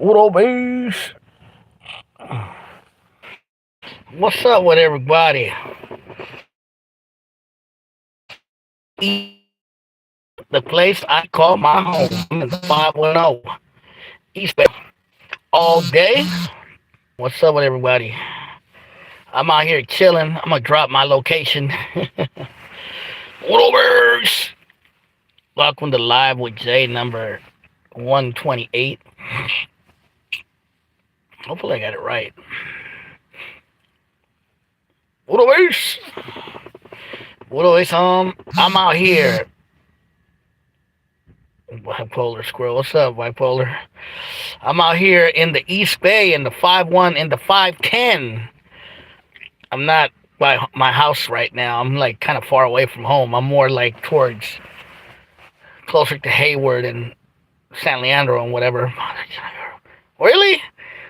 What up, bees? What's up with everybody? The place I call my home. I'm in 510 East Bay all day. What's up with everybody? I'm out here chilling. I'm gonna drop my location. What up, bees? Welcome to Live with Jay number 128. Hopefully I got it right. What up, bees? What up, bees? I'm out here. Bipolar Squirrel. What's up, Bipolar? I'm out here in the East Bay in the 5-1 in the 510. I'm not by my house right now. I'm like kind of far away from home. I'm more like towards closer to Hayward and San Leandro and whatever. Really?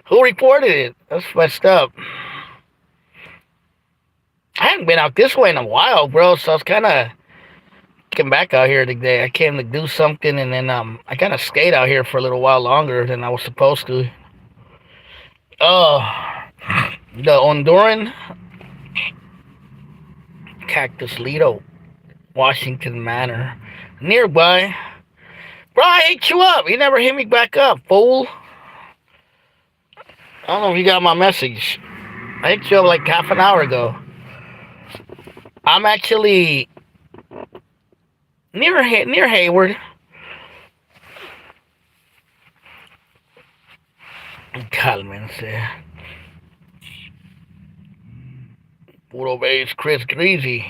Who reported it? That's messed up. I haven't been out this way in a while, bro. So I was kind of came back out here today. I came to do something, and then I kind of stayed out here for a little while longer than I was supposed to. Oh, the Honduran Cactus Lido, Washington Manor, nearby. Bro, I hit you up. You never hit me back up, fool. I don't know if you got my message. I hit you up like half an hour ago. I'm actually near Hayward. Cálmense. Puro base Chris Greasy.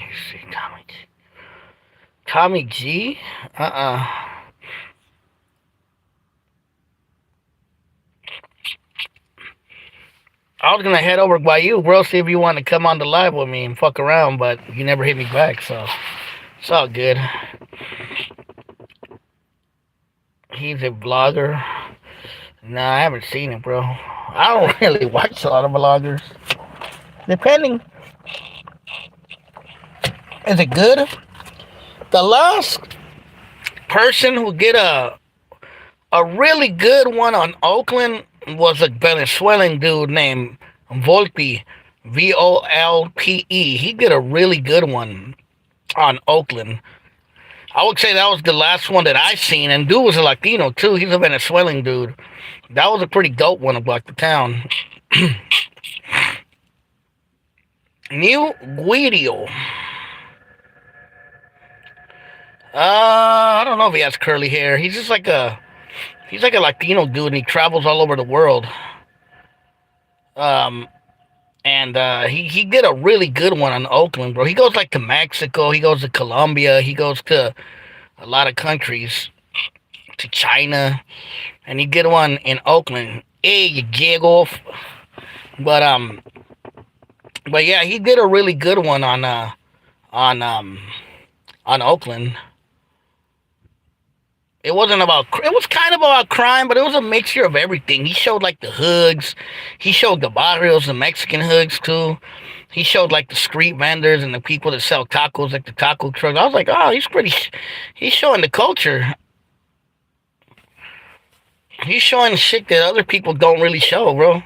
Tommy G? I was gonna head over by you, bro, see if you want to come on the live with me and fuck around, but you never hit me back, so it's all good. He's a vlogger. Nah, I haven't seen it, bro. I don't really watch a lot of vloggers. Depending. Is it good? The last person who get a really good one on Oakland was a Venezuelan dude named Volpe, Volpe. He did a really good one on Oakland. I would say that was the last one that I seen, and dude was a Latino too. He's a Venezuelan dude. That was a pretty dope one about the town. New Guido. I don't know if he has curly hair. He's like a Latino dude, and he travels all over the world. Um, and he did a really good one on Oakland, bro. He goes like to Mexico, he goes to Colombia, he goes to a lot of countries, to China, and he did one in Oakland. Hey, you jig off. But yeah, he did a really good one on Oakland. It wasn't about. It was kind of about crime, but it was a mixture of everything. He showed like the hoods, he showed the barrios, the Mexican hoods too. He showed like the street vendors and the people that sell tacos, like the taco trucks. I was like, oh, he's pretty. He's showing the culture. He's showing shit that other people don't really show, bro.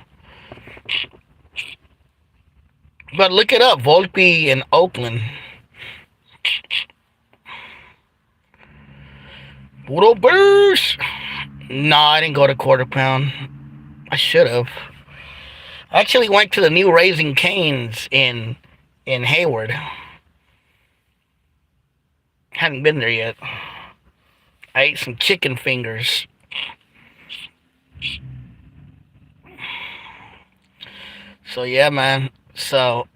But look it up, Volpe in Oakland. Puro Burst. No, I didn't go to Quarter Pound. I should have. I actually went to the new Raising Cane's in Hayward. Hadn't been there yet. I ate some chicken fingers. So yeah, man. So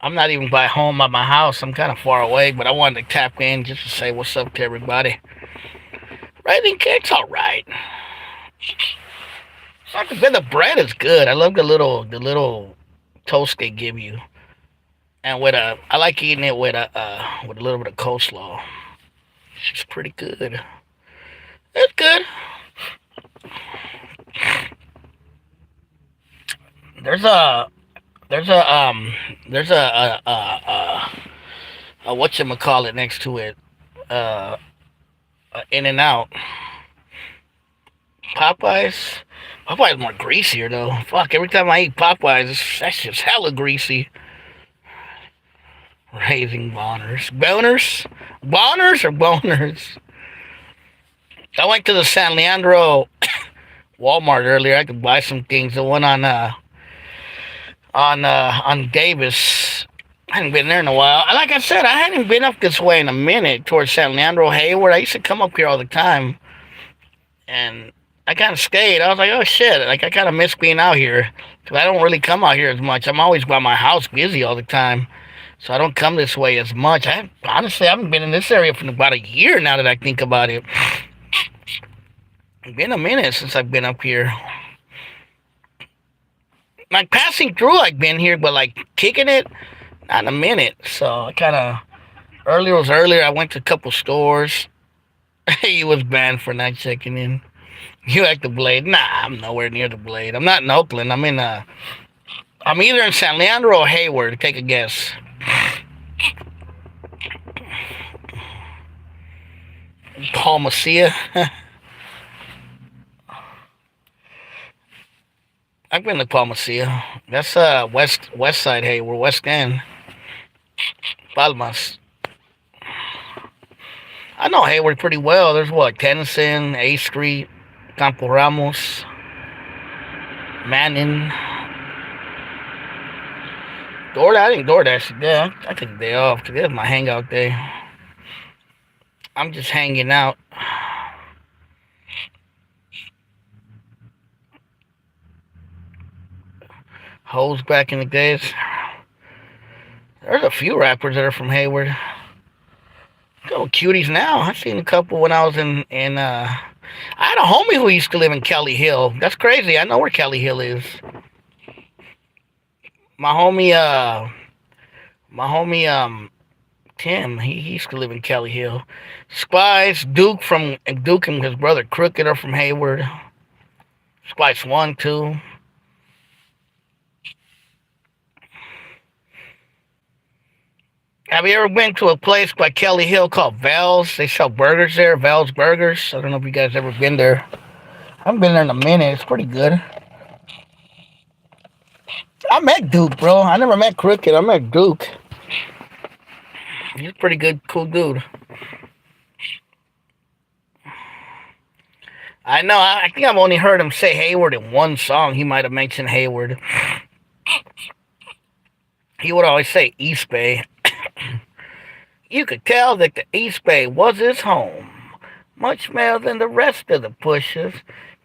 I'm not even by home at my house. I'm kind of far away, but I wanted to tap in just to say what's up to everybody. Raising Cane's all right. The bread is good. I love the little toast they give you, and I like eating it with a little bit of coleslaw. It's pretty good. It's good. There's a there's a there's a whatchamacallit next to it. In and out. Popeyes. Popeyes more greasier though. Fuck, every time I eat Popeyes, that's just hella greasy. Raising boners. Boners? Boners or boners? I went to the San Leandro Walmart earlier. I could buy some things. The one on Davis. I hadn't been there in a while. Like I said, I hadn't been up this way in a minute towards San Leandro Hayward. I used to come up here all the time, and I kind of stayed. I was like, oh shit, like I kind of miss being out here because I don't really come out here as much. I'm always by my house, busy all the time, so I don't come this way as much. I honestly I haven't been in this area for about a year now that I think about it. It's been a minute since I've been up here. Like passing through, I've been here, but like kicking it, not in a minute. So I kind of earlier was earlier. I went to a couple stores. He was banned for not checking in. You at the Blade? Nah, I'm nowhere near the Blade. I'm not in Oakland. I'm either in San Leandro or Hayward. Take a guess. Palmacia. I've been to Palmacia. That's west side Hayward, West End. Palmas. I know Hayward pretty well. There's what, Tennyson, A Street, Campo Ramos, Manning. I think DoorDash. Yeah, I took a day off. Today was my hangout day. I'm just hanging out. Hoes back in the days. There's a few rappers that are from Hayward. A couple cuties now. I've seen a couple when I was in I had a homie who used to live in Kelly Hill. That's crazy. I know where Kelly Hill is. My homie Tim, he used to live in Kelly Hill. Spice, Duke and his brother Crooked are from Hayward. Spice 1, 2. Have you ever been to a place by Kelly Hill called Val's? They sell burgers there, Val's Burgers. I don't know if you guys ever been there. I haven't been there in a minute. It's pretty good. I met Duke, bro. I never met Crooked. I met Duke. He's a pretty good, cool dude. I know. I think I've only heard him say Hayward in one song. He might have mentioned Hayward. He would always say East Bay. You could tell that the East Bay was his home, much more than the rest of the pushers,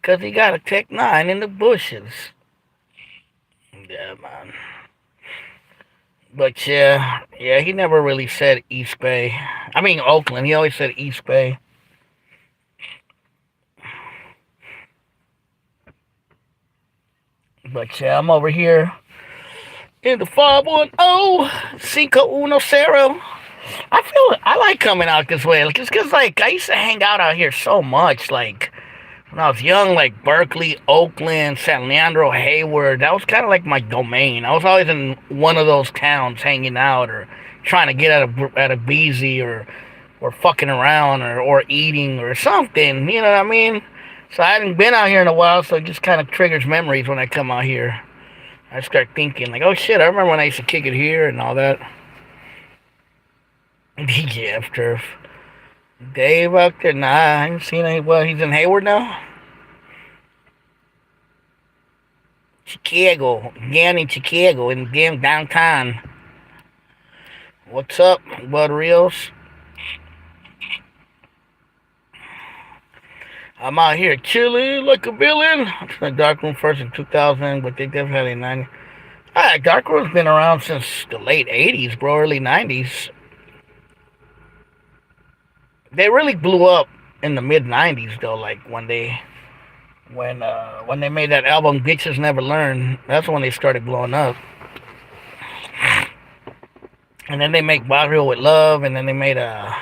'cause he got a Tech 9 in the bushes. Yeah, man. But yeah, he never really said East Bay. I mean Oakland. He always said East Bay. But yeah, I'm over here in the 510 510. I like coming out this way. Just because, like, I used to hang out here so much. Like, when I was young, like Berkeley, Oakland, San Leandro, Hayward. That was kind of like my domain. I was always in one of those towns hanging out or trying to get at a beezy or fucking around or eating or something. You know what I mean? So I hadn't been out here in a while, so it just kind of triggers memories when I come out here. I start thinking, like, oh shit, I remember when I used to kick it here and all that. DJ F Turf. Dave out there? Nah, I haven't seen any. Well, he's in Hayward now? Chicago. Down in Chicago, in damn downtown. What's up, Bud Rios? I'm out here chilling like a villain. I tried Darkroom first in 2000, but they definitely had it in 90. Darkroom's been around since the late 80s, bro, early 90s. They really blew up in the mid 90s though, like when they made that album Bitches Never Learn. That's when they started blowing up. And then they make Barrio with Love, and then they made a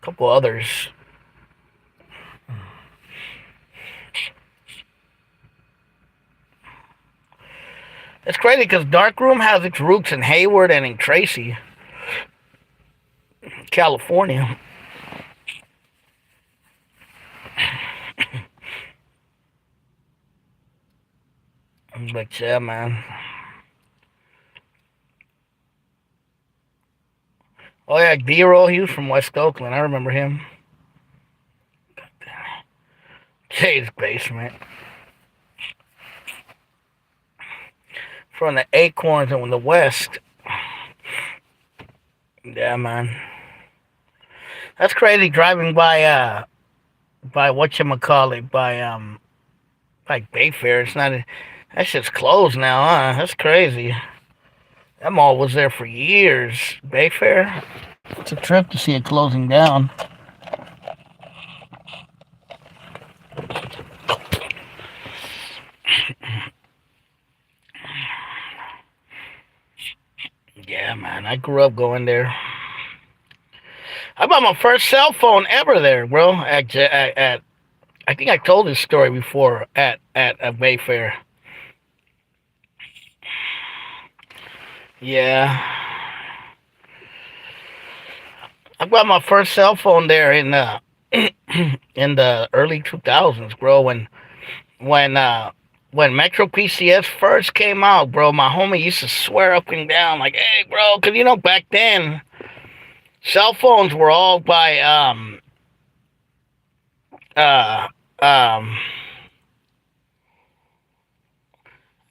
couple others. It's crazy because Darkroom has its roots in Hayward and in Tracy, California. But yeah, man. Oh yeah, D-Roll, he was from West Oakland. I remember him. Jay's Basement. From the Acorns and the West. Yeah, man. That's crazy driving by whatchamacallit, by Bayfair. It's not that shit's closed now, huh? That's crazy. That mall was there for years. Bayfair? It's a trip to see it closing down. Yeah, man. I grew up going there. I bought my first cell phone ever there, bro. At I think I told this story before at a Bayfair. Yeah, I bought my first cell phone there in in the early 2000s, bro. When when Metro PCS first came out, bro, my homie used to swear up and down like, "Hey, bro," because back then cell phones were all by uh um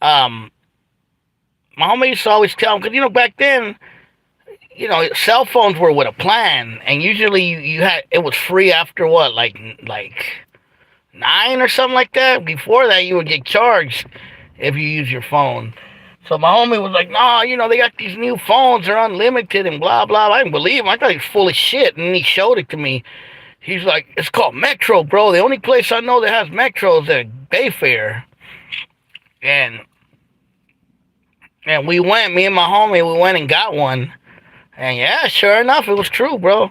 um. My homie used to always tell him because back then cell phones were with a plan, and usually you had it was free after what like 9 or something like that. Before that, you would get charged if you use your phone. So my homie was like, "Nah, they got these new phones, they're unlimited and blah blah." I didn't believe him. I thought he was full of shit, and he showed it to me. He's like, "It's called Metro, bro. The only place I know that has Metro is at Bayfair." And we went, me and my homie, we went and got one. And yeah, sure enough, it was true, bro.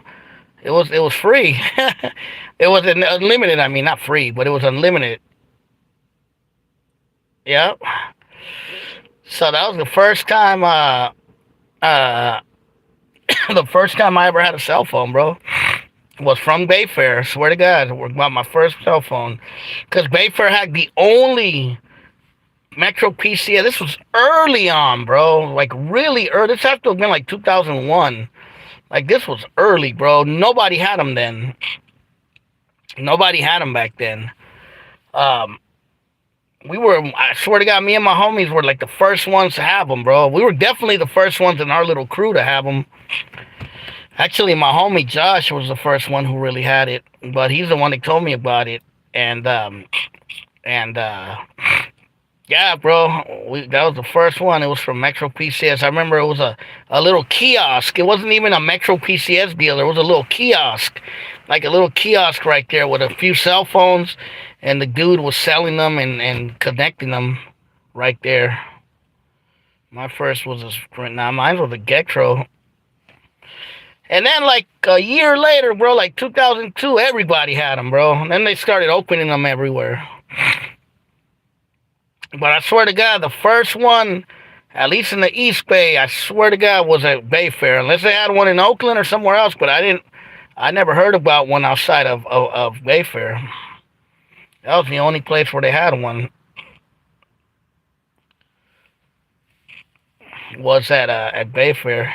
It was free. It was unlimited. I mean, not free, but it was unlimited. Yep. So that was the first time. Uh, the first time I ever had a cell phone, bro, was from Bayfair. I swear to God, it was about my first cell phone, because Bayfair had the only Metro PCS. This was early on, bro. Like really early. This had to have been like 2001. Like this was early, bro. Nobody had them then. Nobody had them back then. Um, we were. I swear to God, me and my homies were like the first ones to have them, bro. We were definitely the first ones in our little crew to have them. Actually, my homie Josh was the first one who really had it, but he's the one that told me about it. And and yeah, bro, that was the first one. It was from Metro PCS. I remember it was a little kiosk. It wasn't even a Metro PCS dealer. It was a little kiosk, like a little kiosk right there with a few cell phones, and the dude was selling them and connecting them right there. My first was now mine was a Getro. And then like a year later, bro, like 2002, everybody had them, bro. And then they started opening them everywhere. But I swear to God, the first one, at least in the East Bay, I swear to God, was at Bayfair. Unless they had one in Oakland or somewhere else, but I never heard about one outside of Bayfair. That was the only place where they had one. Was at Bayfair.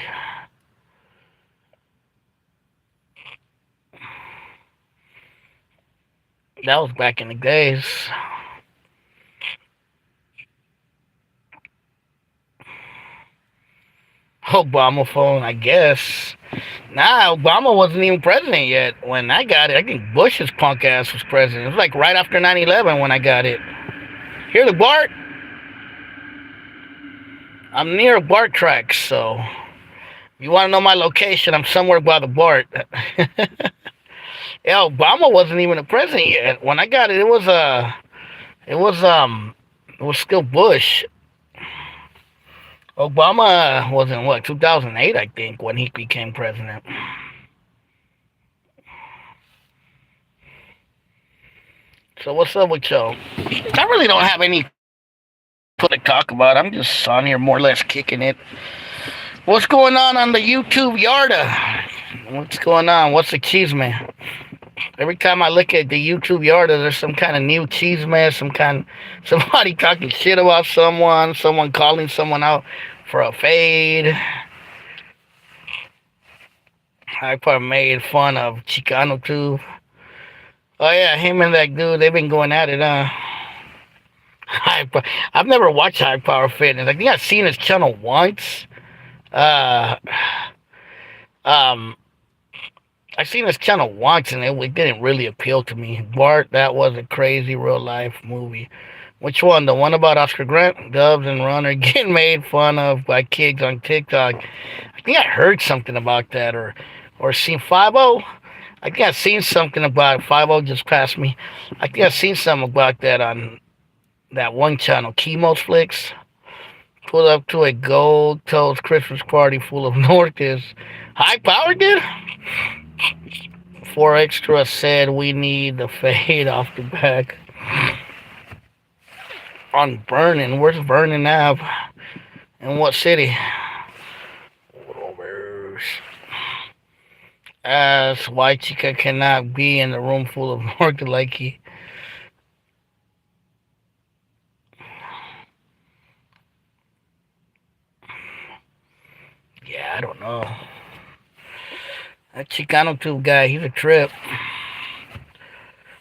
That was back in the days. Obama phone, I guess. Nah, Obama wasn't even president yet when I got it. I think Bush's punk ass was president. It was like right after 9/11 when I got it. Here, the BART. I'm near a BART tracks, so if you want to know my location, I'm somewhere by the BART. Yeah, Obama wasn't even a president yet when I got it. It was it was still Bush. Obama was in what 2008, I think, when he became president. So what's up with y'all? I really don't have any to talk about. I'm just on here more or less kicking it. What's going on the YouTube Yarda? What's going on? What's the cheese, man? Every time I look at the YouTube yard, there's some kind of new cheese mess, somebody talking shit about someone calling someone out for a fade. I probably made fun of Chicano too. Oh yeah, him and that dude, they've been going at it, High, I've never watched High Power Fitness. I think I've seen his channel once. Uh, um, I seen his channel once, and it didn't really appeal to me. Bart, that was a crazy real life movie. Which one? The one about Oscar Grant, Dubs, and Runner getting made fun of by kids on TikTok. I think I heard something about that, or seen 50. I think I seen something about 50 just passed me. I think I seen something about that on that one channel, Chemo's Flicks. Pulled up to a gold toast Christmas party full of Norcas. High Power did? 4 Extra said we need the fade off the back. On Vernon. Where's Vernon Ave? In what city? As why Chica cannot be in the room full of Norca like he. Yeah, I don't know. That Chicano Tube guy, he's a trip.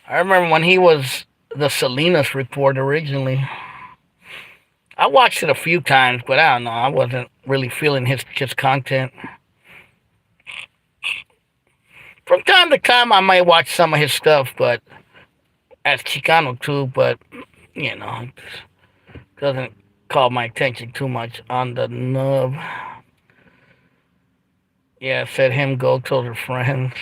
I remember when he was the Salinas Report originally. I watched it a few times, but I don't know. I wasn't really feeling his content. From time to time, I might watch some of his stuff, but as Chicano Tube, but you know, it doesn't call my attention too much on the nub. Yeah, said him, Gotos are friends.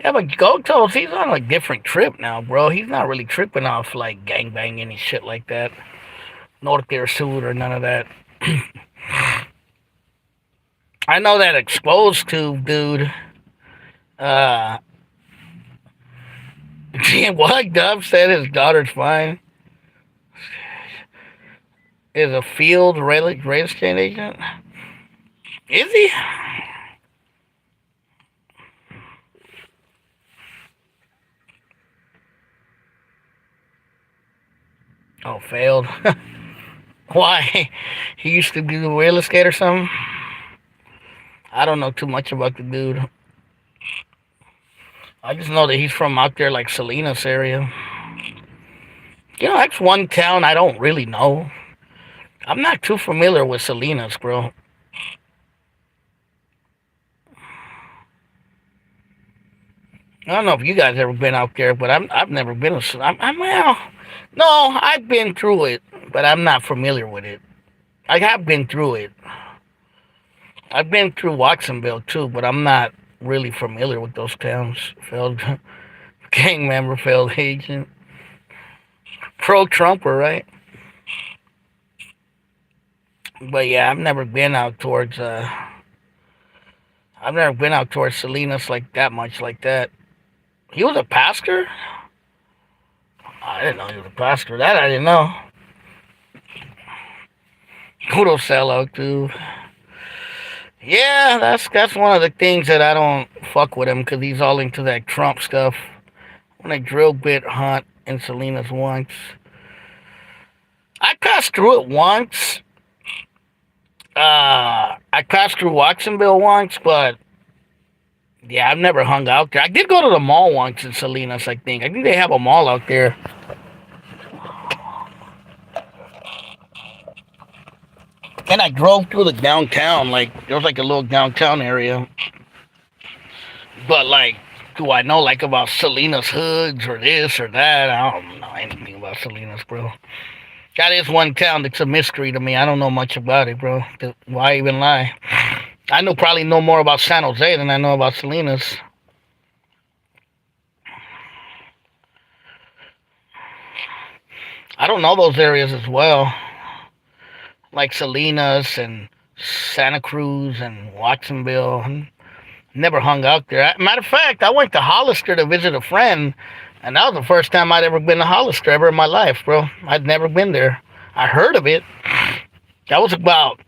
Yeah, but Gotos, he's on a different trip now, bro. He's not really tripping off like gangbanging and shit like that. Norte or Sud or none of that. I know that Exposed Tube dude. What? Dub said his daughter's fine. Is a field real estate agent? Is he? Oh, failed. Why? He used to do real estate or something? I don't know too much about the dude. I just know that he's from out there, like Salinas area. You know, that's one town I don't really know. I'm not too familiar with Salinas, bro. I don't know if you guys ever been out there, but I've never been. Well, no, I've been through it, but I'm not familiar with it. I have been through it. I've been through Watsonville too, but I'm not really familiar with those towns. Failed gang member, failed agent, pro Trumper, right? But yeah, I've never been out towards. I've never been out towards Salinas like that much, like that. He was a pastor. I didn't know he was a pastor. That I didn't know. Kudo sellout too. Yeah, that's one of the things that I don't fuck with him because he's all into that Trump stuff. When I drill bit hunt in Salinas once, I passed through it once. I passed through Watsonville once, but yeah, I've never hung out there. I did go to the mall once in Salinas, I think. I think they have a mall out there. And I drove through the downtown. Like, there was like a little downtown area. But, like, do I know, like, about Salinas hoods or this or that? I don't know anything about Salinas, bro. That is one town that's a mystery to me. I don't know much about it, bro. Why even lie? I probably know more about San Jose than I know about Salinas. I don't know those areas as well. Like Salinas and Santa Cruz and Watsonville. Never hung out there. Matter of fact, I went to Hollister to visit a friend, and that was the first time I'd ever been to Hollister ever in my life, bro. I'd never been there. I heard of it. That was about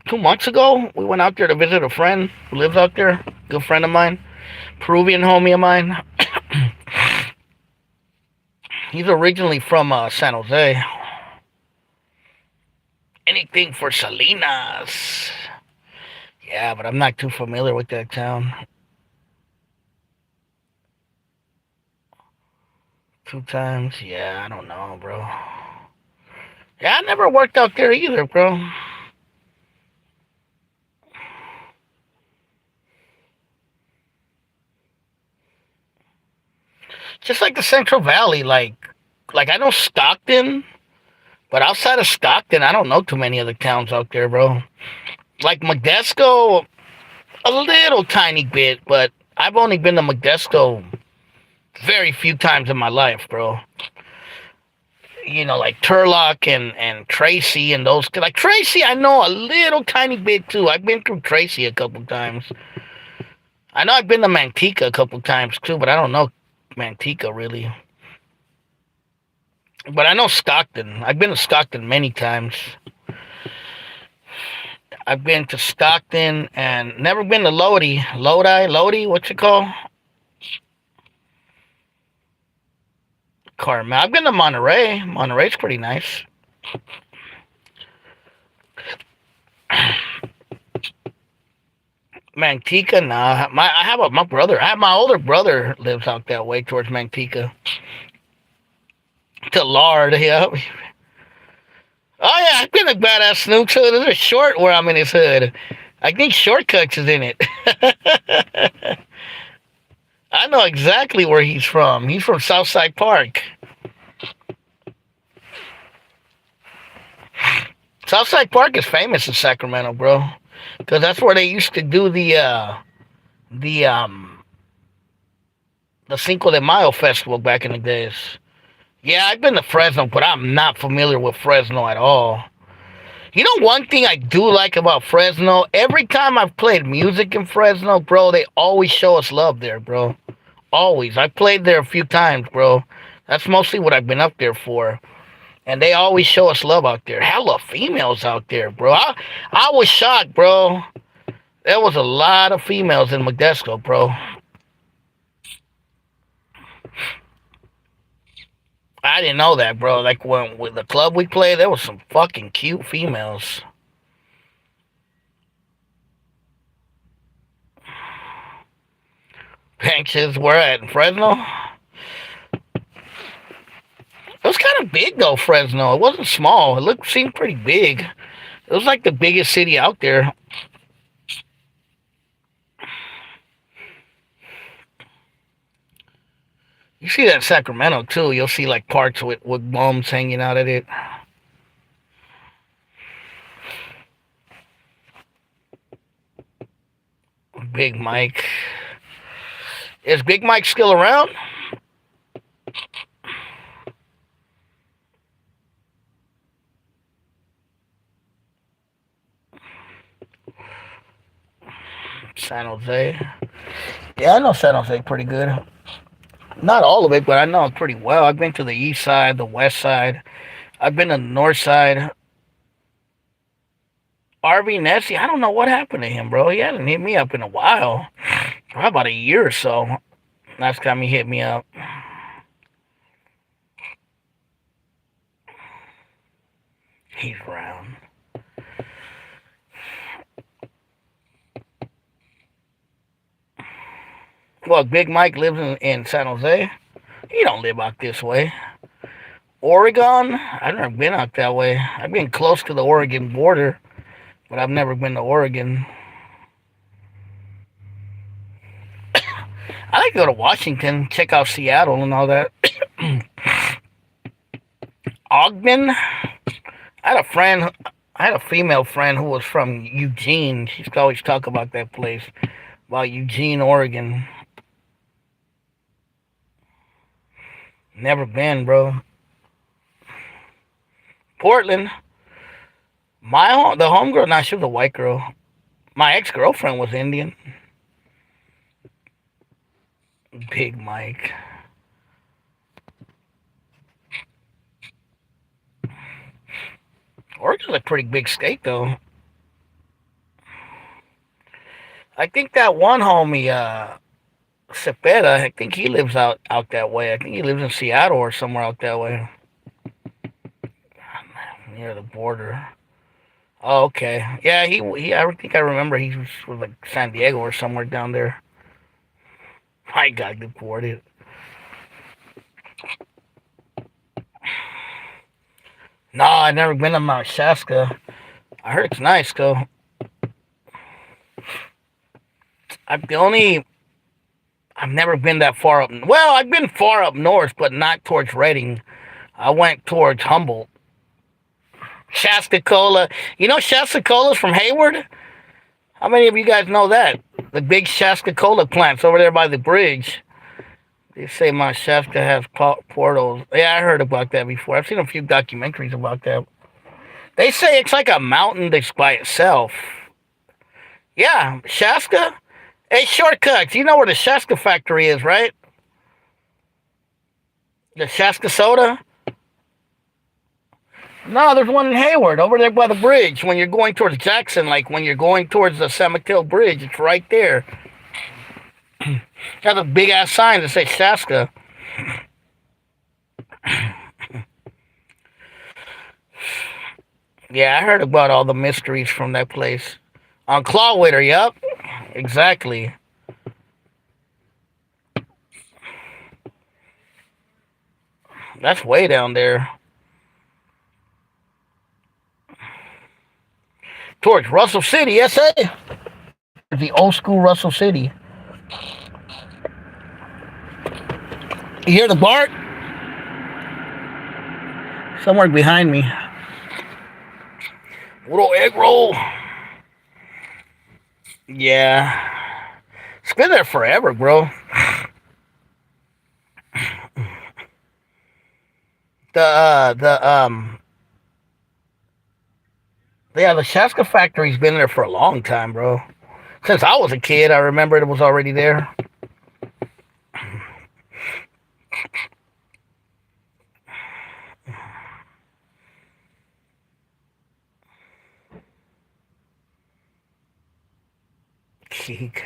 2 months ago. We went out there to visit a friend who lives out there. Good friend of mine. Peruvian homie of mine. He's originally from San Jose. Anything for Salinas. Yeah, but I'm not too familiar with that town. 2 times? Yeah, I don't know, bro. Yeah, I never worked out there either, bro. Just like the Central Valley, like I know Stockton, but outside of Stockton, I don't know too many other towns out there, bro. Like Modesto, a little tiny bit, but I've only been to Modesto very few times in my life, bro. You know, like Turlock and Tracy and those. Like Tracy, I know a little tiny bit too. I've been through Tracy a couple times. I know I've been to Manteca a couple times too, but I don't know Manteca really. But I know Stockton. I've been to Stockton many times. I've been to Stockton and never been to Lodi, what's it called? Carmel. I've been to Monterey. Monterey's pretty nice. Manteca, nah. I have my brother. My older brother lives out that way towards Manteca. To Lard, yeah. Oh yeah, I've been to Badass Snoop's hood. There's a short where I'm in his hood. I think Shortcuts is in it. I know exactly where he's from. He's from Southside Park. Southside Park is famous in Sacramento, bro, because that's where they used to do the the Cinco de Mayo festival back in the days. Yeah, I've been to Fresno, but I'm not familiar with Fresno at all. You know one thing I do like about Fresno? Every time I've played music in Fresno, bro, they always show us love there, bro. Always. I played there a few times, bro. That's mostly what I've been up there for. And they always show us love out there. Hella females out there, bro. I was shocked, bro. There was a lot of females in Modesto, bro. I didn't know that, bro. Like when with the club we played, there was some fucking cute females. Benches were at in Fresno. It was kind of big though, Fresno. It wasn't small. Seemed pretty big. It was like the biggest city out there. You see that in Sacramento too. You'll see like parts with bums hanging out at it. Big Mike. Is Big Mike still around? San Jose. Yeah, I know San Jose pretty good. Not all of it, but I know it pretty well. I've been to the east side, the west side. I've been to the north side. RV Nessie, I don't know what happened to him, bro. He hasn't hit me up in a while. Probably about a year or so. Last time he hit me up. He's around. Well, Big Mike lives in San Jose. He don't live out this way. Oregon? I've never been out that way. I've been close to the Oregon border, but I've never been to Oregon. I like to go to Washington, check out Seattle and all that. Ogden? I had a friend, I had a female friend who was from Eugene. She used to always talk about that place, about Eugene, Oregon. Never been, bro. Portland. The homegirl, nah, she was a white girl. My ex-girlfriend was Indian. Big Mike. Oregon's a pretty big state, though. I think that one homie, Cepeda, I think he lives out that way. I think he lives in Seattle or somewhere out that way, near the border. Oh, okay. Yeah, he. I think I remember he was like San Diego or somewhere down there. I got deported. No, I never been to Mount Shasta. I heard it's nice though. I've the only I've never been that far up. Well, I've been far up north, but not towards Redding. I went towards Humboldt. Shasta Cola. You know Shasta Cola's from Hayward? How many of you guys know that? The big Shasta Cola plants over there by the bridge. They say Mount Shasta has portals. Yeah, I heard about that before. I've seen a few documentaries about that. They say it's like a mountain that's by itself. Yeah, Shasta. Hey, shortcuts. You know where the Shasta factory is, right? The Shasta soda. No, there's one in Hayward over there by the bridge. When you're going towards Jackson, like when you're going towards the San Mateo Bridge, it's right there. Got a big ass sign that says Shasta. Yeah, I heard about all the mysteries from that place. On Clawwitter, yep. Exactly. That's way down there. Towards Russell City, SA. The old school Russell City. You hear the bark? Somewhere behind me. Little egg roll. Yeah. It's been there forever, bro. The yeah, the Shasta factory's been there for a long time, bro. Since I was a kid, I remember it was already there. Geek.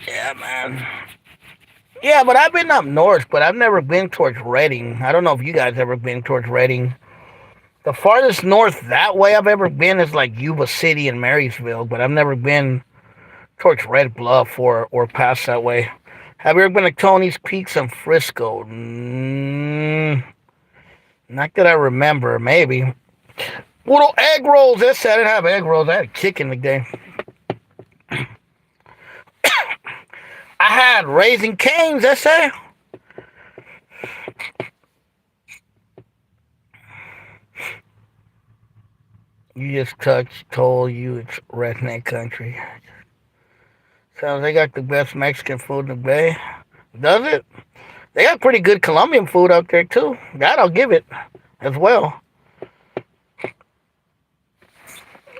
Yeah, man. Yeah, but I've been up north, but I've never been towards Redding. I don't know if you guys ever been towards Redding. The farthest north that way I've ever been is like Yuba City and Marysville, but I've never been towards Red Bluff or past that way. Have you ever been to Tony's Peaks in Frisco? Not that I remember. Maybe. Little egg rolls. That's I didn't have egg rolls. I had chicken today. I had Raising Cane's. That's it. You just told you it's redneck country. Sounds they got the best Mexican food in the Bay. Does it? They got pretty good Colombian food out there too. That I'll give it as well.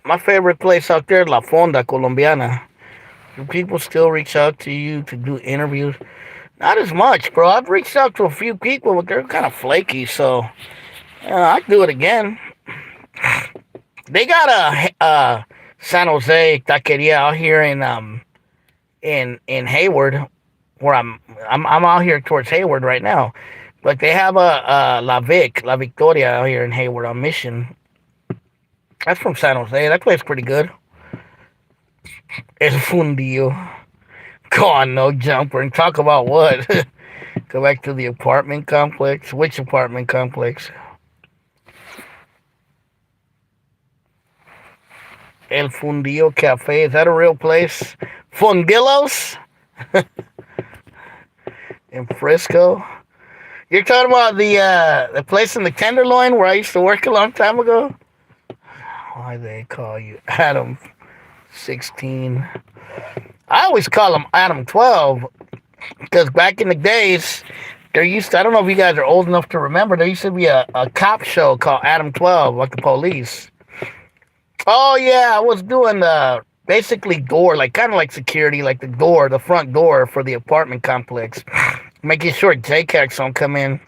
My favorite place out there is La Fonda Colombiana. Do people still reach out to you to do interviews? Not as much, bro. I've reached out to a few people, but they're kind of flaky, so I'd do it again. They got a San Jose taqueria out here in Hayward, where I'm out here towards Hayward right now. But they have a La Victoria out here in Hayward on Mission. That's from San Jose. That place pretty good. El Fundio. Go on, no jumper. And talk about what? Go back to the apartment complex. Which apartment complex? El Fundio Cafe. Is that a real place? Fundillos? In Frisco? You're talking about the place in the Tenderloin where I used to work a long time ago? Why they call you Adam 16? I always call him Adam 12 because back in the days, there used to, I don't know if you guys are old enough to remember, there used to be a cop show called Adam 12, like the police. Oh, yeah, I was doing basically door, like kind of like security, like the front door for the apartment complex, making sure JCACs don't come in.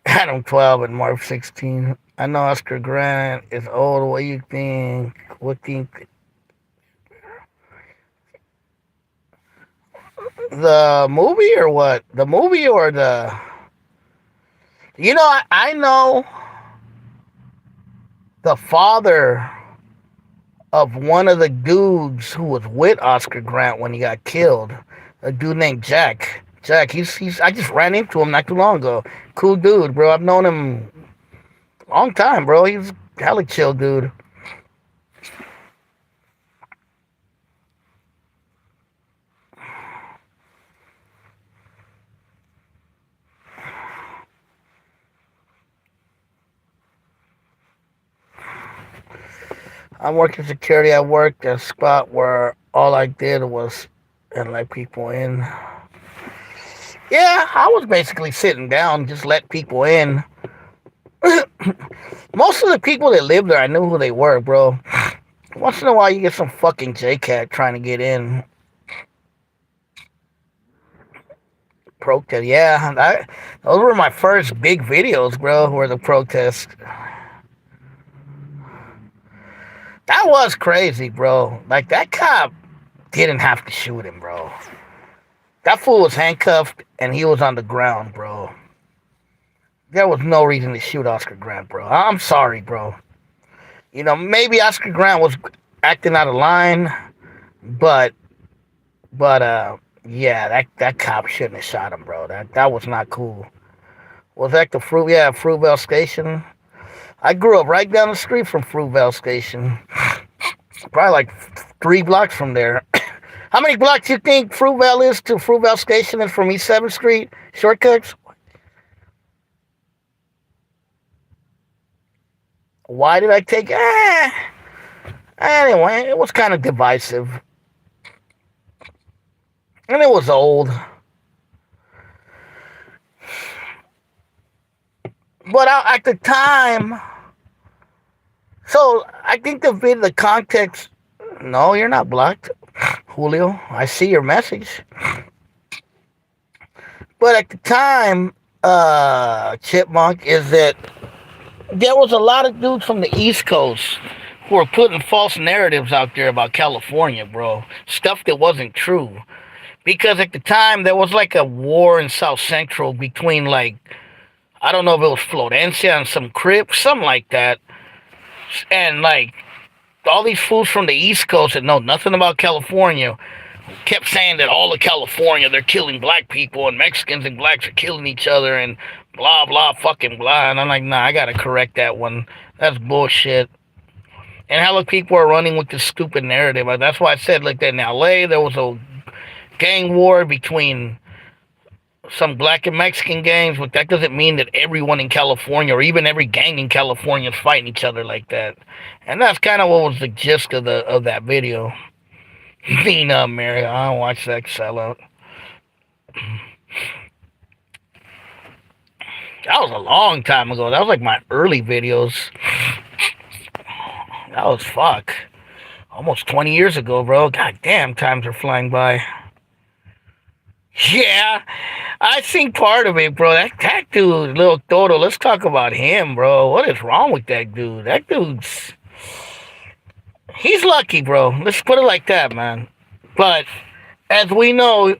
Adam 12 and Marv 16. I know Oscar Grant is old. What do you think? What think the movie or what? The movie or the? You know, I know the father of one of the dudes who was with Oscar Grant when he got killed. A dude named Jack. Jack, he's. I just ran into him not too long ago. Cool dude, bro. I've known him a long time, bro. He's hella chill dude. I'm working security. I worked at a spot where all I did was and let people in. Yeah, I was basically sitting down, just let people in. Most of the people that lived there, I knew who they were, bro. Once in a while, you get some fucking JCat trying to get in. Protest, yeah. Those were my first big videos, bro, were the protests. That was crazy, bro. Like, that cop didn't have to shoot him, bro. That fool was handcuffed and he was on the ground, bro. There was no reason to shoot Oscar Grant, bro. I'm sorry, bro. You know, maybe Oscar Grant was acting out of line, but yeah, that cop shouldn't have shot him, bro. That was not cool. Was that the Fruitvale Station? I grew up right down the street from Fruitvale Station. Probably like 3 blocks from there. How many blocks do you think Fruitvale is to Fruitvale Station and from East 7th Street? Shortcuts? Why did I take... Anyway, it was kind of divisive. And it was old. But at the time... So, I think the context... No, you're not blocked, Julio. I see your message. But at the time, Chipmunk, is that there was a lot of dudes from the East Coast who were putting false narratives out there about California, bro. Stuff that wasn't true. Because at the time, there was like a war in South Central between, like, I don't know if it was Florencia and some Crips, something like that. And, like, all these fools from the East Coast that know nothing about California kept saying that all of California, they're killing black people and Mexicans and blacks are killing each other and blah, blah, fucking blah. And I'm like, nah, I gotta correct that one. That's bullshit. And hella people are running with this stupid narrative. That's why I said, like, that in LA, there was a gang war between some black and Mexican gangs, but that doesn't mean that everyone in California or even every gang in California is fighting each other like that. And that's kind of what was the gist of that video. Nina Mary, I don't watch that sellout. That was a long time ago. That was like my early videos. That was fuck. Almost 20 years ago, bro. God damn, times are flying by. Yeah, I seen part of it, bro. That dude, Lil Toto, let's talk about him, bro. What is wrong with that dude? That dude's... He's lucky, bro. Let's put it like that, man. But as we know,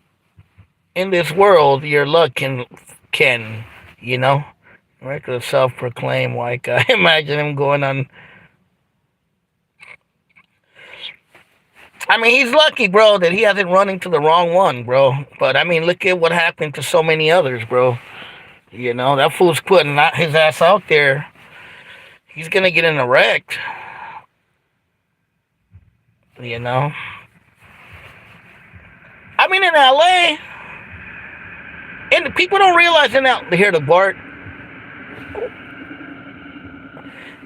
in this world, your luck can, you know, regular self-proclaimed white guy. Imagine him going on. I mean, he's lucky, bro, that he hasn't run into the wrong one, bro. But I mean, look at what happened to so many others, bro. You know, that fool's putting his ass out there. He's gonna get in a wreck. You know. I mean, in LA, and the people don't realize in LA, hear the Bart.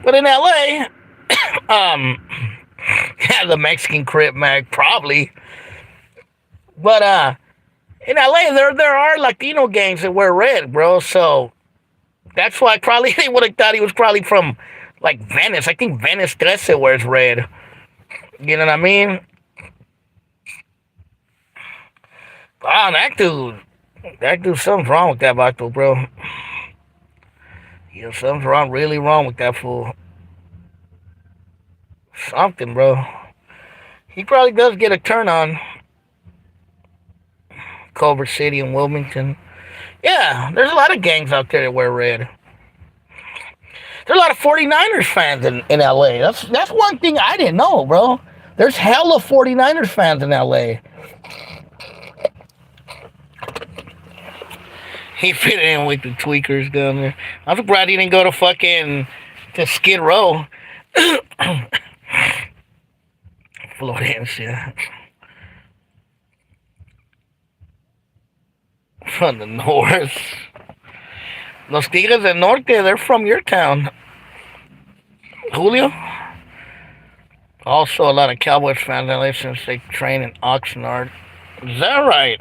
But in LA, yeah, the Mexican Crip Mag, probably. But in LA, there are Latino gangs that wear red, bro. So that's why probably they would have thought he was probably from like Venice. I think Venice 13 wears red. You know what I mean? Wow, that dude, something's wrong with that vato, bro. You know, something's really wrong with that fool. Something, bro. He probably does get a turn on Culver City and Wilmington. Yeah, there's a lot of gangs out there that wear red. There's a lot of 49ers fans in LA. That's one thing I didn't know, bro. There's hella 49ers fans in LA. He fit in with the tweakers down there. I'm surprised he didn't go to fucking to Skid Row. Florencia. From the north. Los Tigres del Norte, they're from your town. Julio? Also, a lot of Cowboys fans in LA since they train in Oxnard. Is that right?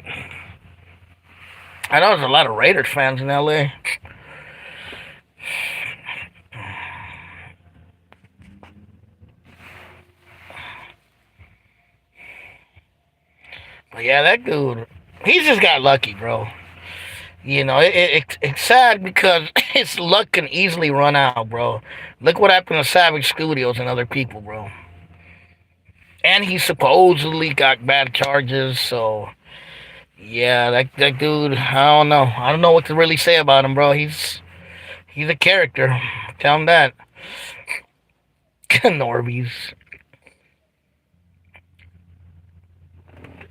I know there's a lot of Raiders fans in LA. But yeah, that dude, he just got lucky, bro. It's sad because his luck can easily run out, bro. Look what happened to Savage Studios and other people, bro. And he supposedly got bad charges, so yeah, that dude, I don't know. I don't know what to really say about him, bro. He's a character. Tell him that. Norby's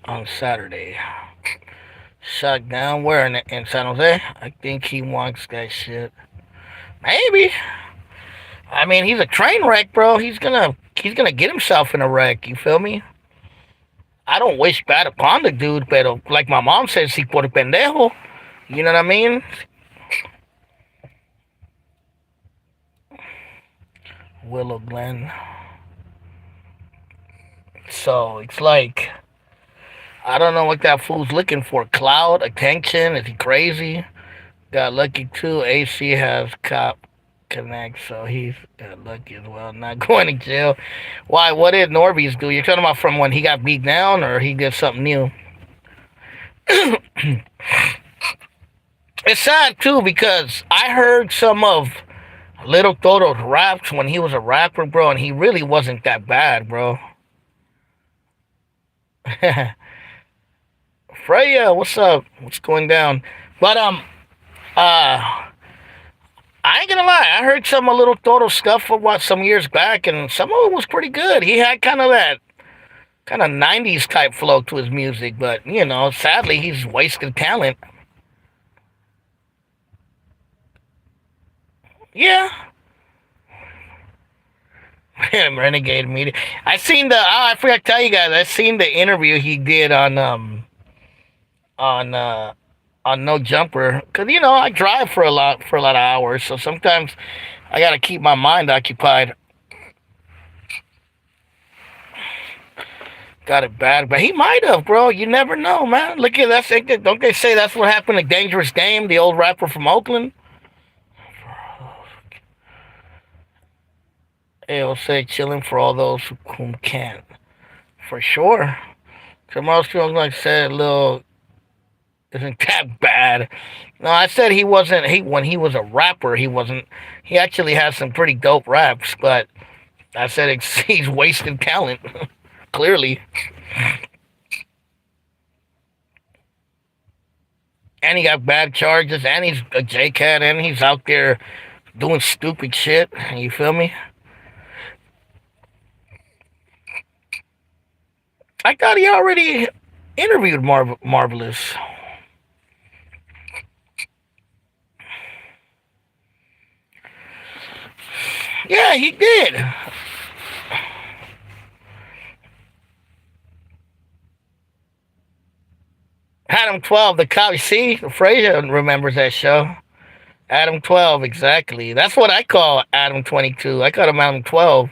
on Saturday. Shut down where in San Jose? I think he wants that shit. Maybe. I mean, he's a train wreck, bro. He's gonna get himself in a wreck. You feel me? I don't wish bad upon the dude, but like my mom says, si por pendejo. You know what I mean? Willow Glen. So it's like I don't know what that fool's looking for. Cloud, attention? Is he crazy? Got lucky too. AC has cop connect, so he's got lucky as well. Not going to jail. Why? What did Norby's do? You're talking about from when he got beat down, or he did something new? It's sad too because I heard some of Little Toro's raps when he was a rapper, bro, and he really wasn't that bad, bro. Freya, what's up? What's going down? But uh, I ain't gonna lie. I heard some of Little Toro stuff for what some years back, and some of it was pretty good. He had kind of that kind of '90s type flow to his music, but sadly, he's wasted talent. Yeah, Renegade Media. I seen the. Oh, I forgot to tell you guys. I seen the interview he did on No Jumper, cause I drive for a lot of hours, so sometimes I gotta keep my mind occupied. Got it bad, but he might have, bro. You never know, man. Look at that. Don't they say that's what happened to Dangerous Dame, the old rapper from Oakland? It'll say chilling for all those who can't. For sure. So most people like said, little isn't that bad. No, I said he wasn't. He when he was a rapper, he wasn't. He actually has some pretty dope raps, but I said he's wasted talent. Clearly, and he got bad charges, and he's a J cat, and he's out there doing stupid shit. You feel me? I thought he already interviewed Marvelous. Yeah, he did. Adam 12, the cop. See, Frazier remembers that show. Adam 12, exactly. That's what I call Adam 22. I called him Adam 12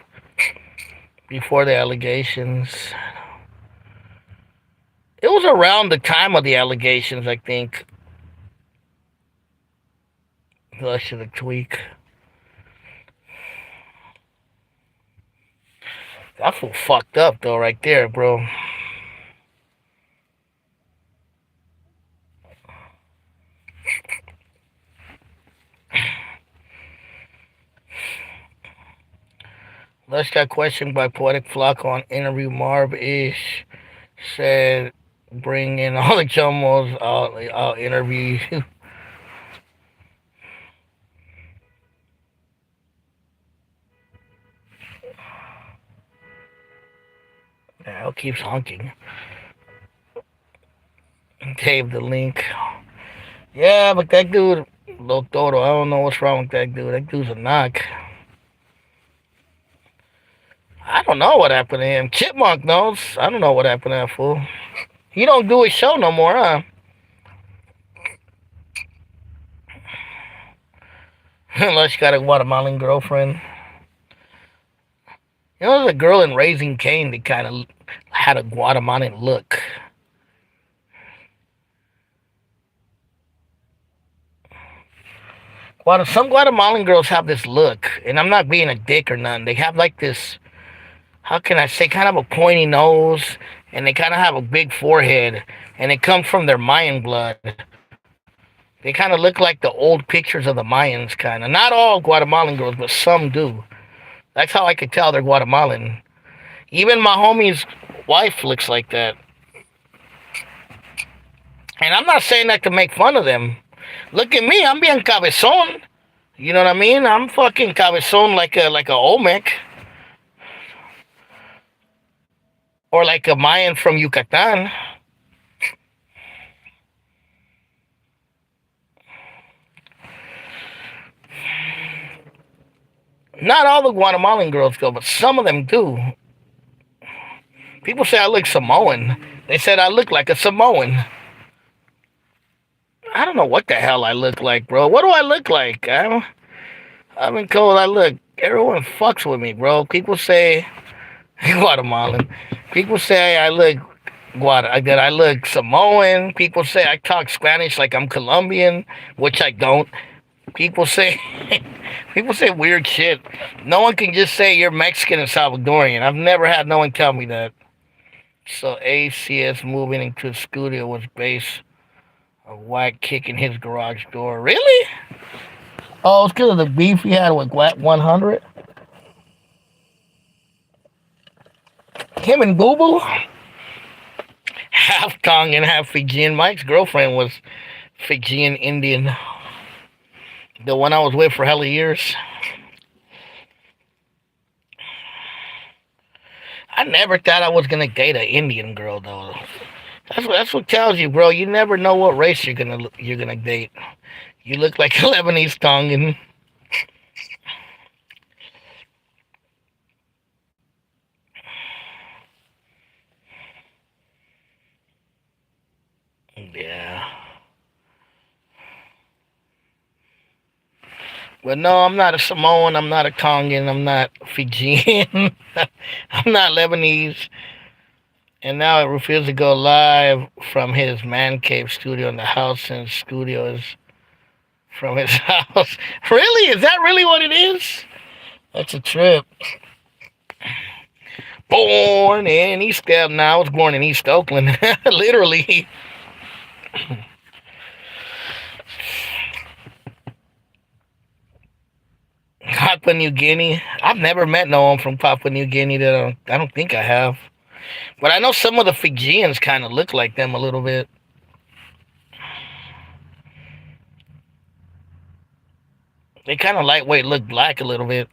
before the allegations. It was around the time of the allegations, I think. Flush of the tweak. That fool fucked up though, right there, bro. Let's got question by Poetic Flock on interview. Marv Ish said, "Bring in all the chumos. I'll interview you." Now keeps honking. Gave the link. Yeah, but that dude, Lotoro, I don't know what's wrong with that dude. That dude's a knock. I don't know what happened to him. Chipmunk knows. I don't know what happened to that fool. He don't do his show no more, huh? Unless you got a Guatemalan girlfriend. You know, there's a girl in Raising Cane that kind of had a Guatemalan look. Some Guatemalan girls have this look, and I'm not being a dick or nothing. They have like this, how can I say, kind of a pointy nose, and they kind of have a big forehead, and it comes from their Mayan blood. They kind of look like the old pictures of the Mayans, kind of. Not all Guatemalan girls, but some do. That's how I could tell they're Guatemalan. Even my homie's wife looks like that. And I'm not saying that to make fun of them. Look at me, I'm being cabezon. You know what I mean? I'm fucking cabezon like a Olmec. Or like a Mayan from Yucatan. Not all the Guatemalan girls go, but some of them do. People say I look Samoan. They said I look like a Samoan. I don't know what the hell I look like, bro. What do I look like? I've been told I look. Everyone fucks with me, bro. People say Guatemalan. People say I look that I look Samoan. People say I talk Spanish like I'm Colombian, which I don't. People say people say weird shit. No one can just say you're Mexican and Salvadorian. I've never had no one tell me that. So ACS moving into the studio was based on Wack kicking his garage door. Really? Oh, it's because of the beef he had with Wack 100? Him and Google? Half Tongan, half Fijian. Mike's girlfriend was Fijian Indian. The one I was with for hella years. I never thought I was gonna date an Indian girl though. That's what tells you, bro. You never know what race you're gonna date. You look like a Lebanese Tongan. Yeah. But no, I'm not a Samoan. I'm not a Tongan. I'm not Fijian. I'm not Lebanese. And now I refuse to go live from his man cave studio in the house, and studio is from his house. Really? Is that really what it is? That's a trip. Born in East Oakland. Now I was born in East Oakland. Literally. Papua New Guinea. I've never met no one from Papua New Guinea. I don't think I have. But I know some of the Fijians kind of look like them a little bit. They kind of lightweight look black a little bit.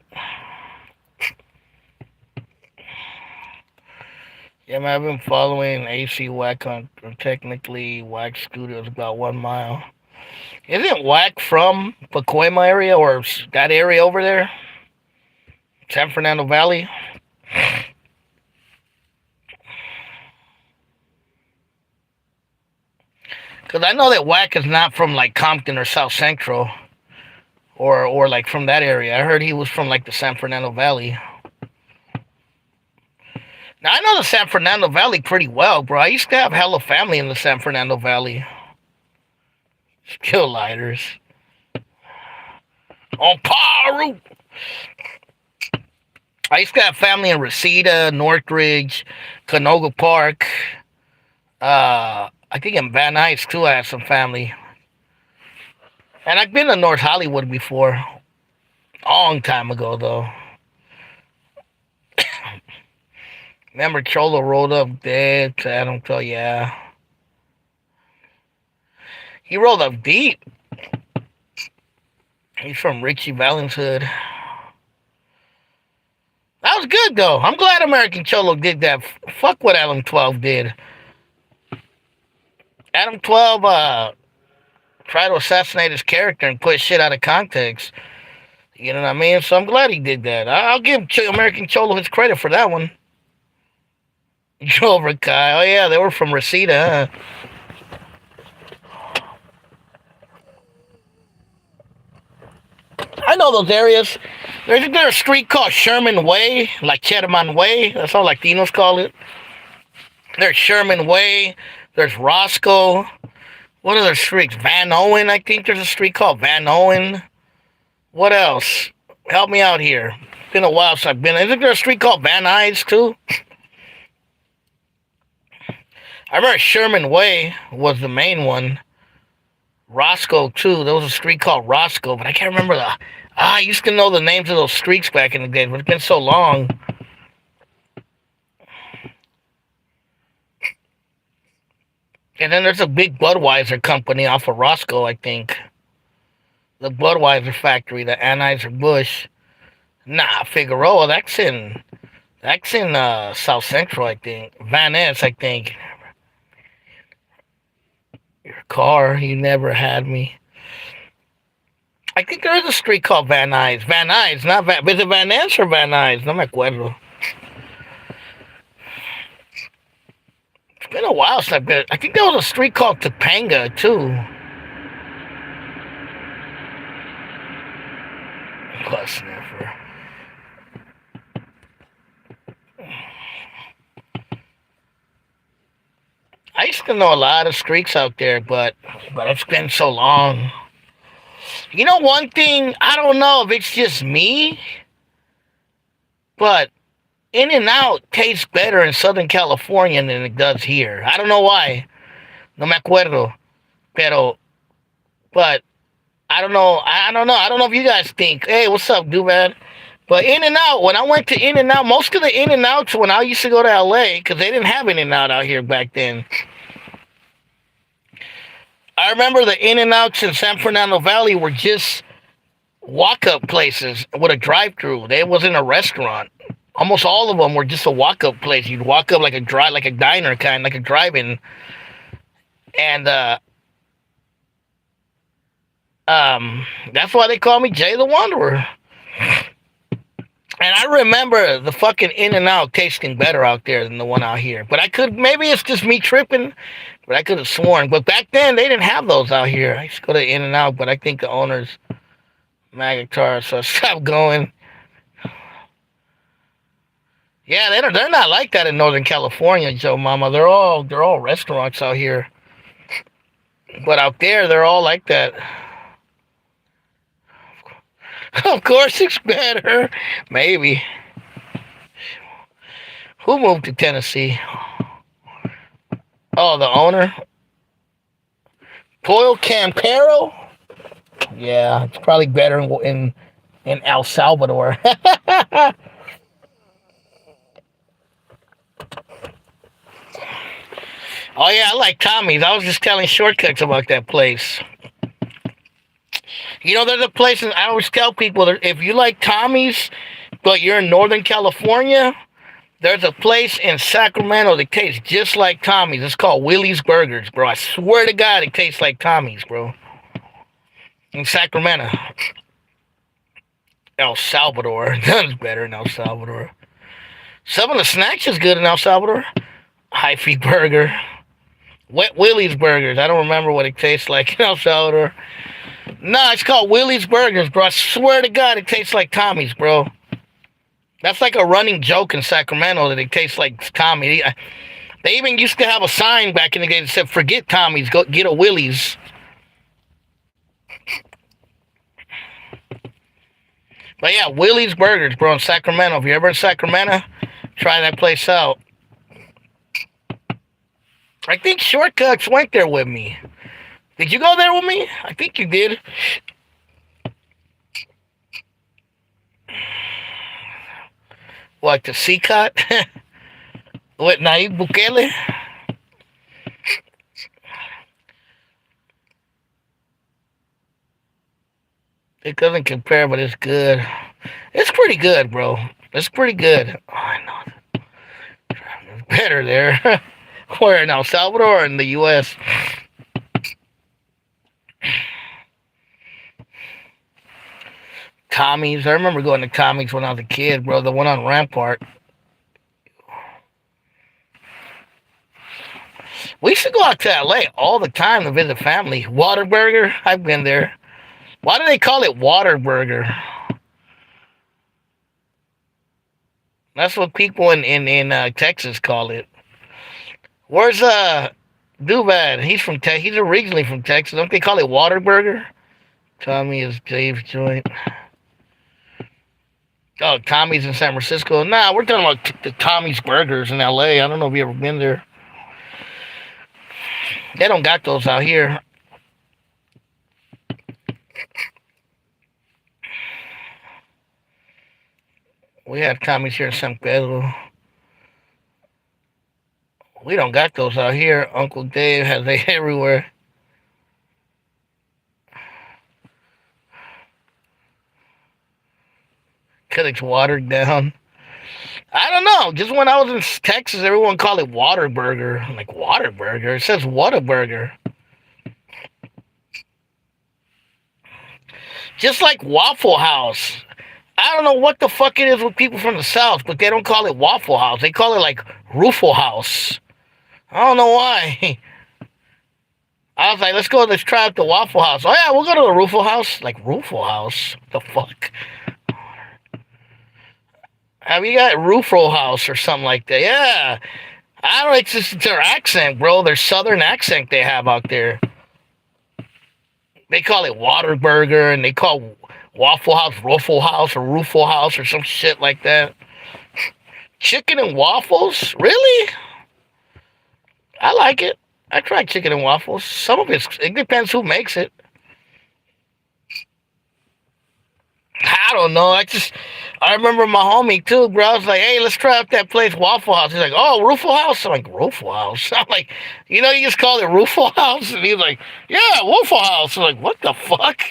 Yeah, man, I've been following AC Wack on technically Wack Studios about 1 mile. Isn't Wack from Pacoima area or that area over there? San Fernando Valley? Because I know that Wack is not from like Compton or South Central or like from that area. I heard he was from like the San Fernando Valley. Now I know the San Fernando Valley pretty well, bro. I used to have hella family in the San Fernando Valley. Skill lighters. On Paru. I used to have family in Reseda, Northridge, Canoga Park. I think in Van Nuys too I have some family. And I've been to North Hollywood before. Long time ago though. Remember Cholo rolled up dead to Adam 12? Yeah. He rolled up deep. He's from Richie Valens' hood. That was good, though. I'm glad American Cholo did that. Fuck what Adam 12 did. Adam 12 tried to assassinate his character and put shit out of context. You know what I mean? So I'm glad he did that. I'll give American Cholo his credit for that one. Joe Kai. Oh, yeah, they were from Reseda, huh? I know those areas. There's a street called Sherman Way, like Cherman Way. That's how Latinos call it. There's Sherman Way. There's Roscoe. What other streets? Van Owen, I think there's a street called Van Owen. What else? Help me out here. It's been a while since I've been. Isn't there a street called Van Nuys, too? I remember Sherman Way was the main one. Roscoe, too. There was a street called Roscoe, but I can't remember the... I used to know the names of those streets back in the day, but it's been so long. And then there's a big Budweiser company off of Roscoe, I think. The Budweiser factory, the Anheuser-Busch. Nah, Figueroa, that's in South Central, I think. Van Ness, I think. Your car, you never had me. I think there is a street called Van Nuys. Van Nuys, not Van... Is it Van Ness or Van Nuys? No me acuerdo. It's been a while since I've been... I think there was a street called Topanga, too. Plus sniffer. I used to know a lot of streets out there, but it's been so long. You know one thing, I don't know if it's just me, but In-N-Out tastes better in Southern California than it does here. I don't know why. No me acuerdo. But I don't know. I don't know. I don't know if you guys think, hey, what's up, Duvad? But In-N-Out, when I went to In-N-Out, most of the In-N-Outs when I used to go to LA, because they didn't have In-N-Out out here back then. I remember the In-N-Outs in San Fernando Valley were just walk-up places with a drive-through. They wasn't a restaurant. Almost all of them were just a walk-up place. You'd walk up like a diner kind, like a drive-in. And that's why they call me Jay the Wanderer. And I remember the fucking In-N-Out tasting better out there than the one out here. But maybe it's just me tripping, but I could have sworn. But back then, they didn't have those out here. I used to go to In-N-Out, but I think the owners, Magatar, so I stopped going. Yeah, they're not like that in Northern California, Joe Mama. They're all restaurants out here. But out there, they're all like that. Of course it's better. Maybe. Who moved to Tennessee? Oh, the owner? Pollo Campero? Yeah, it's probably better in El Salvador. Oh, yeah, I like Tommy's. I was just telling Shortcuts about that place. You know, there's a place, and I always tell people, if you like Tommy's, but you're in Northern California, there's a place in Sacramento that tastes just like Tommy's. It's called Willie's Burgers, bro. I swear to God, it tastes like Tommy's, bro. In Sacramento. El Salvador. None's better in El Salvador. Some of the snacks is good in El Salvador. Hyphy Burger. Wet Willie's Burgers. I don't remember what it tastes like in El Salvador. No, it's called Willie's Burgers, bro. I swear to God, it tastes like Tommy's, bro. That's like a running joke in Sacramento that it tastes like Tommy. They even used to have a sign back in the day that said, forget Tommy's, go get a Willie's. But yeah, Willie's Burgers, bro, in Sacramento. If you're ever in Sacramento, try that place out. I think Shortcuts went there with me. Did you go there with me? I think you did. What, the Seacot? What, Nayib Bukele? It doesn't compare, but it's good. It's pretty good, bro. It's pretty good. Oh, I know. It's better there. Where in El Salvador or in the U.S.? Tommy's. I remember going to Tommy's when I was a kid, bro. The one on Rampart. We used to go out to LA all the time to visit family. Waterburger. I've been there. Why do they call it Waterburger? That's what people in Texas call it. Where's Dubad? He's from He's originally from Texas. Don't they call it Waterburger? Tommy is Dave's joint. Oh, Tommy's in San Francisco. Nah, we're talking about the Tommy's Burgers in LA. I don't know if you ever been there. They don't got those out here. We had Tommy's here in San Pedro. We don't got those out here. Uncle Dave has they everywhere. Cause it's watered down. I don't know. Just when I was in Texas, everyone called it Waterburger. I'm like, Waterburger? It says Whataburger. Just like Waffle House. I don't know what the fuck it is with people from the South, but they don't call it Waffle House. They call it like Roofle House. I don't know why. I was like, let's try out the Waffle House. Oh yeah, we'll go to the Roofle House. Like Roofle House? What the fuck? Have you got Roofle House or something like that? Yeah. I don't know, it's just their accent, bro. Their southern accent they have out there. They call it Waterburger and they call Waffle House Ruffle House or Roofle House or some shit like that. Chicken and waffles? Really? I like it. I tried chicken and waffles. Some of it depends who makes it. I don't know. I remember my homie too, bro. I was like, hey, let's try out that place, Waffle House. He's like, oh, Roofle House? I'm like, Roofle House? I'm like, you just call it Roofle House? And he's like, yeah, Waffle House. I'm like, what the fuck?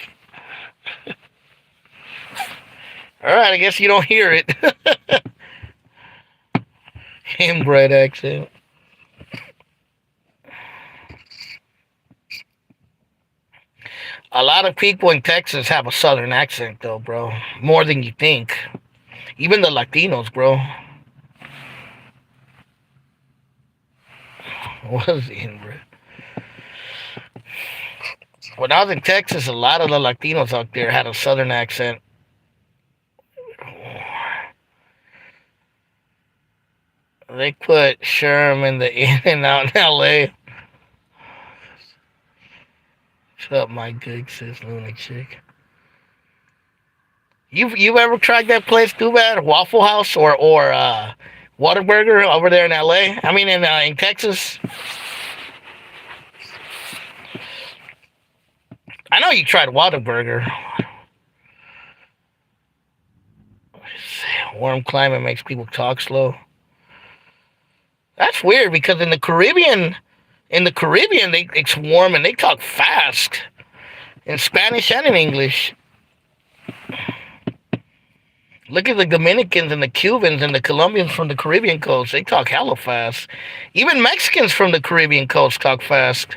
All right, I guess you don't hear it. Inbred accent. A lot of people in Texas have a southern accent, though, bro. More than you think. Even the Latinos, bro. What is the inbred? When I was in Texas, a lot of the Latinos out there had a southern accent. They put Sherm in the In and Out in LA. What's up, my good sis, lunatic? You've ever tried that place, too bad? Waffle House or Whataburger over there in LA? I mean, in Texas. I know you tried Whataburger. Warm climate makes people talk slow. That's weird because in the Caribbean, it's warm and they talk fast in Spanish and in English. Look at the Dominicans and the Cubans and the Colombians from the Caribbean coast. They talk hella fast. Even Mexicans from the Caribbean coast talk fast.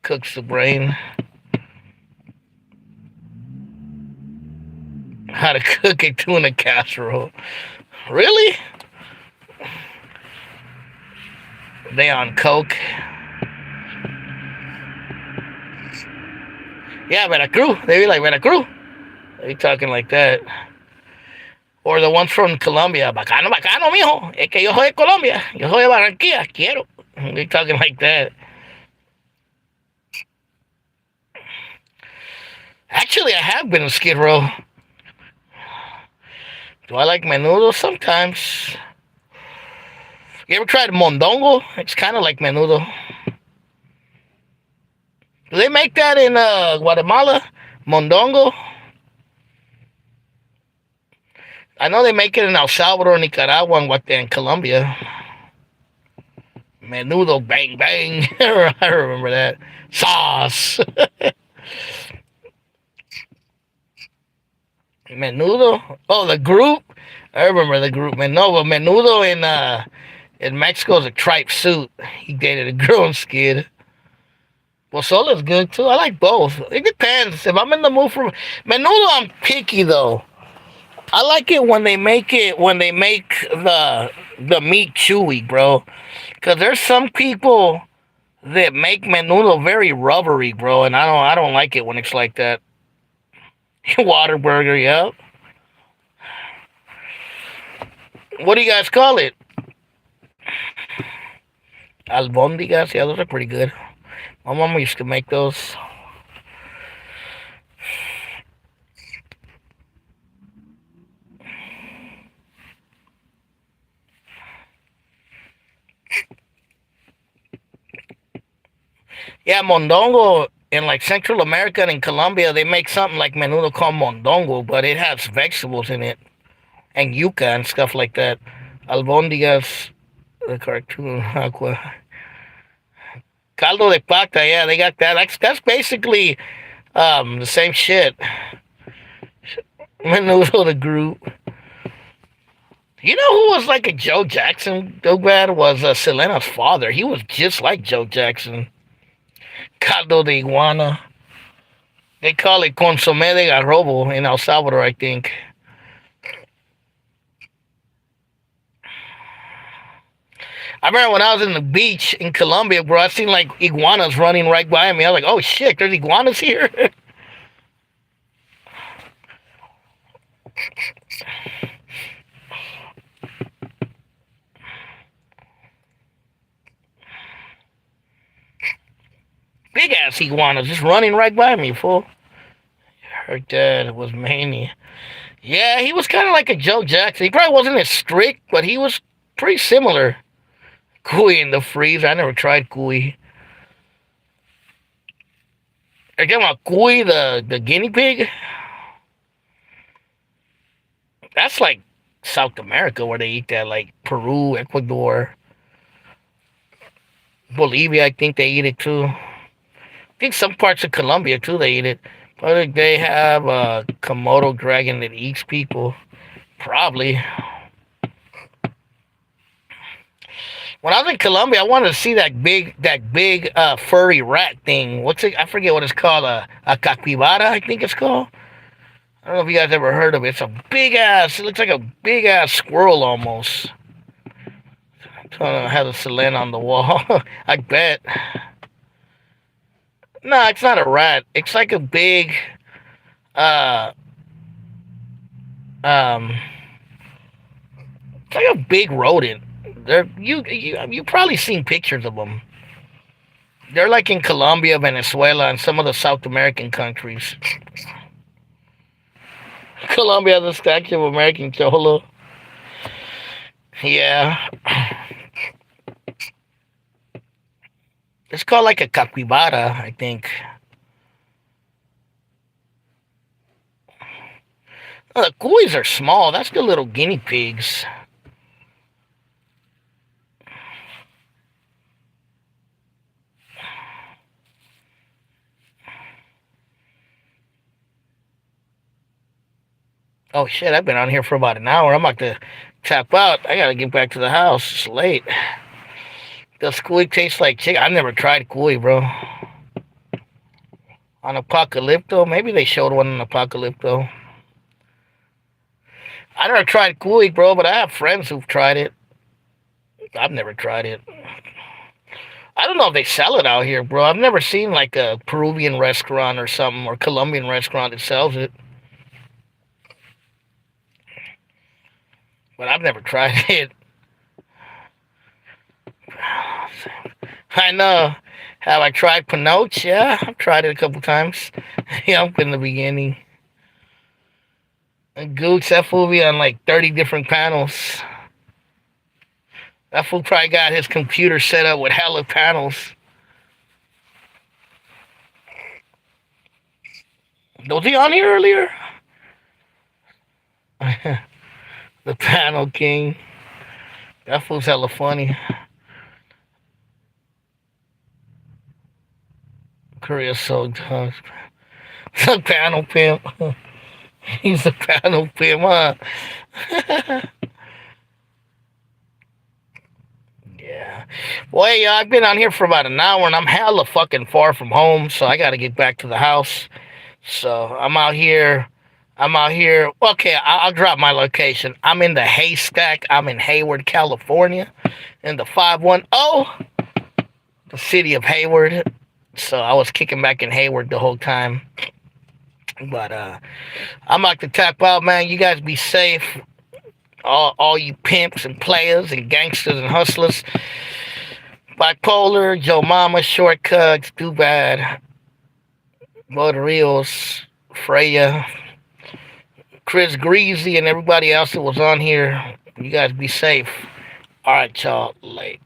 Cooks the brain. How to cook a tuna casserole. Really? They on coke. Yeah, Veracruz. They be like, Veracruz. They talking like that. Or the ones from Colombia. Bacano, bacano, mijo. Es que yo soy de Colombia. Yo soy de Barranquilla. Quiero. They talking like that. Actually, I have been in Skid Row. Do I like menudo? Sometimes. You ever tried mondongo? It's kind of like menudo. Do they make that in Guatemala? Mondongo? I know they make it in El Salvador, Nicaragua, and Colombia. Menudo bang bang. I remember that. Sauce. Menudo. Oh, the group. I remember the group. Menudo in Mexico is a tripe suit. He dated a girl in Skid. Pozola's good too. I like both. It depends. If I'm in the mood for menudo, I'm picky though. I like it when they make the meat chewy, bro. Cause there's some people that make menudo very rubbery, bro, and I don't like it when it's like that. Waterburger, yep. What do you guys call it? Albondigas, yeah, those are pretty good. My mom used to make those. Yeah, mondongo in like Central America and in Colombia, they make something like menudo called mondongo, but it has vegetables in it and yuca and stuff like that. Albondigas, the cartoon aqua. Caldo de pata, yeah, they got that. That's basically the same shit. Menudo the group. You know who was like a Joe Jackson? Go bad was Selena's father. He was just like Joe Jackson. Caldo de iguana. They call it consomé de garrobo in El Salvador, I think. I remember when I was in the beach in Colombia, bro, I seen like iguanas running right by me. I was like, oh shit, there's iguanas here. Big ass iguanas just running right by me, fool. Her dad was mania. Yeah, he was kind of like a Joe Jackson. He probably wasn't as strict, but he was pretty similar. Cuy in the freezer. I never tried cuy. Are you talking about cuy, the guinea pig? That's like South America where they eat that, like Peru, Ecuador, Bolivia. I think they eat it too. I think some parts of Colombia too they eat it. But they have a Komodo dragon that eats people. Probably. When I was in Colombia, I wanted to see that big furry rat thing. What's it? I forget what it's called. A capybara, I think it's called. I don't know if you guys ever heard of it. It's a big ass. It looks like a big ass squirrel almost. I don't know how to Selena on the wall. I bet. No, it's not a rat. It's like a big uh um it's like a big rodent. You probably seen pictures of them. They're like in Colombia, Venezuela, and some of the South American countries. Colombia has a statue of American Cholo. Yeah, it's called like a capybara, I think. The cuys are small. That's the little guinea pigs. Oh shit! I've been on here for about an hour. I'm about to tap out. I gotta get back to the house. It's late. Does cuy taste like chicken? I've never tried cuy, bro. On Apocalypto, maybe they showed one on Apocalypto. I never tried cuy, bro, but I have friends who've tried it. I've never tried it. I don't know if they sell it out here, bro. I've never seen like a Peruvian restaurant or something or Colombian restaurant that sells it, but I've never tried it. I know. Have I tried Pinoche? Yeah, I've tried it a couple times. Yeah, I'm in the beginning. And Gooch, that fool be on like 30 different panels. That fool probably got his computer set up with hella panels. Was he on here earlier? The Panel King. That fool's hella funny. Korea so tough. The panel pimp. He's a panel pimp, huh? Yeah. Well, yeah, I've been on here for about an hour and I'm hella fucking far from home, so I gotta get back to the house. So I'm out here. I'm out here. Okay, I'll drop my location. I'm in the Haystack. I'm in Hayward, California, in the 510, the city of Hayward. So I was kicking back in Hayward the whole time. But I'm like to tap out, man. You guys be safe. All you pimps and players and gangsters and hustlers. Bipolar, Joe Mama, Shortcuts, Do Bad, Motor Reels, Freya, Chris Greasy, and everybody else that was on here. You guys be safe. All right, y'all. Late.